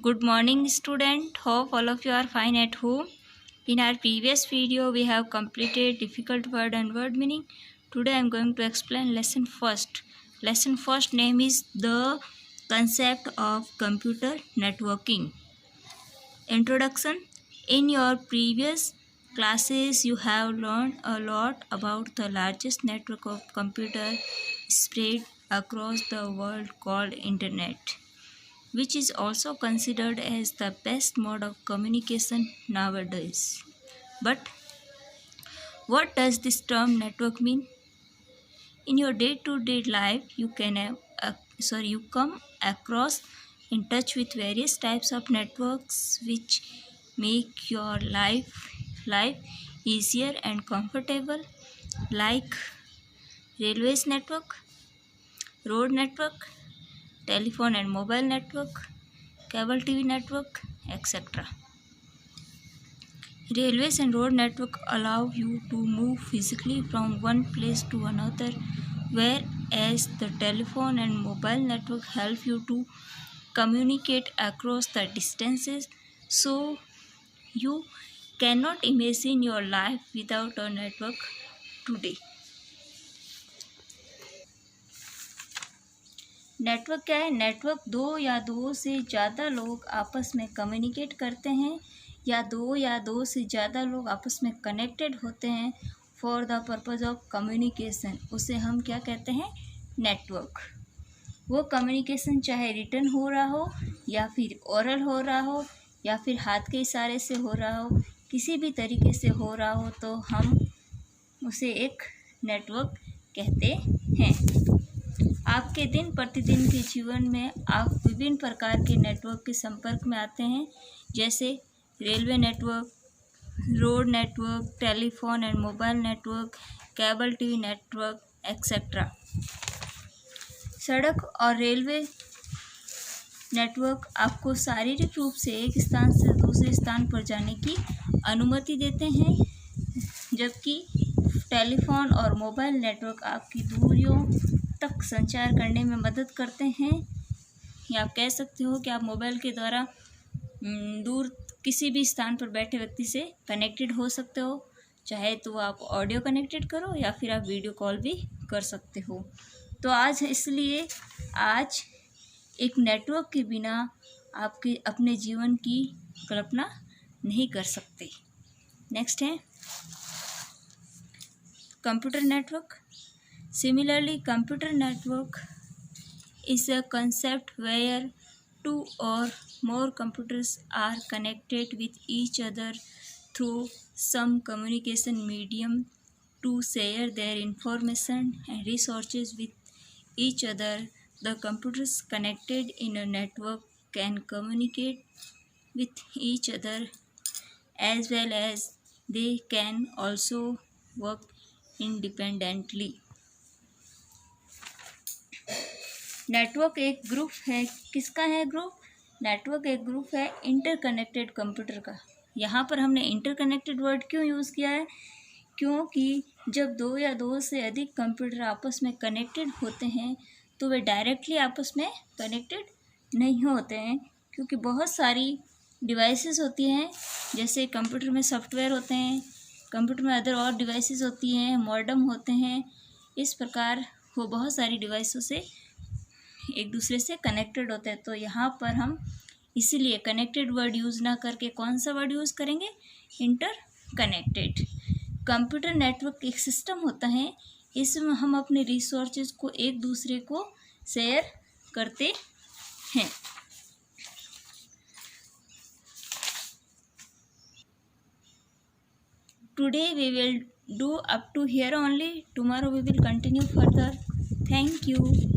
Good morning, student. Hope all of you are fine at home. In our previous video, we have completed difficult word and word meaning. Today, I am going to explain lesson first. Lesson first name is the concept of computer networking. Introduction. In your previous classes, you have learned a lot about the largest network of computers spread across the world called Internet, which is also considered as the best mode of communication nowadays. But what does this term network mean? In your day-to-day life, you come across in touch with various types of networks which make your life easier and comfortable, like railways network, road network, telephone and mobile network, cable TV network, etc. Railways and road network allow you to move physically from one place to another, whereas the telephone and mobile network help you to communicate across the distances. So you cannot imagine your life without a network today. Network क्या है? Network दो या दो से ज़्यादा लोग आपस में कम्युनिकेट करते हैं या दो से ज़्यादा लोग आपस में कनेक्टेड होते हैं for the purpose of communication. उसे हम क्या कहते हैं? नेटवर्क. वो कम्युनिकेशन चाहे रिटन हो रहा हो या फिर ओरल हो रहा हो या फिर हाथ के इशारे से हो रहा हो, किसी भी तरीके से हो रहा हो, तो हम उसे एक नेटवर्क कहते हैं. आपके दिन प्रतिदिन के जीवन में आप विभिन्न प्रकार के नेटवर्क के संपर्क में आते हैं, जैसे railway network, road network, telephone and mobile network, cable TV network, etcetera. सड़क और रेलवे नेटवर्क आपको शारीरिक रूप से एक स्थान से दूसरे स्थान पर जाने की अनुमति देते हैं, जबकि टेलीफोन और मोबाइल नेटवर्क आपकी दूरियों तक संचार करने में मदद करते हैं. या आप कह सकते हो कि आप मोबाइल के द्वारा दूर किसी भी स्थान पर बैठे व्यक्ति से कनेक्टेड हो सकते हो, चाहे तो आप ऑडियो कनेक्टेड करो या फिर आप वीडियो कॉल भी कर सकते हो. तो आज एक नेटवर्क के बिना आपके अपने जीवन की कल्पना नहीं कर सकते. नेक्स्ट है computer network. Similarly, computer network is a concept where two or more computers are connected with each other through some communication medium to share their information and resources with each other. The computers connected in a network can communicate with each other as well as they can also work independently. Network एक group है. किसका है group? Network एक group है interconnected computer का. यहाँ पर हमने इंटरकनेक्टेड वर्ड क्यों यूज़ किया है? क्योंकि जब दो या दो से अधिक कंप्यूटर आपस में कनेक्टेड होते हैं तो वे डायरेक्टली आपस में कनेक्टेड नहीं होते हैं, क्योंकि बहुत सारी डिवाइसेस होती हैं. जैसे कंप्यूटर में सॉफ्टवेयर होते हैं, कंप्यूटर में अदर और डिवाइसेस होती हैं, मॉडेम होते हैं. इस प्रकार वो बहुत सारी डिवाइसों से एक दूसरे से कनेक्टेड होते हैं. तो यहाँ पर हम इसीलिए कनेक्टेड वर्ड यूज़ ना करके कौन सा वर्ड यूज़ करेंगे? इंटरकनेक्टेड. कंप्यूटर नेटवर्क एक सिस्टम होता है, इसमें हम अपने रिसोर्सेज को एक दूसरे को शेयर करते हैं. Today we will do up to here only. Tomorrow we will continue further. Thank you.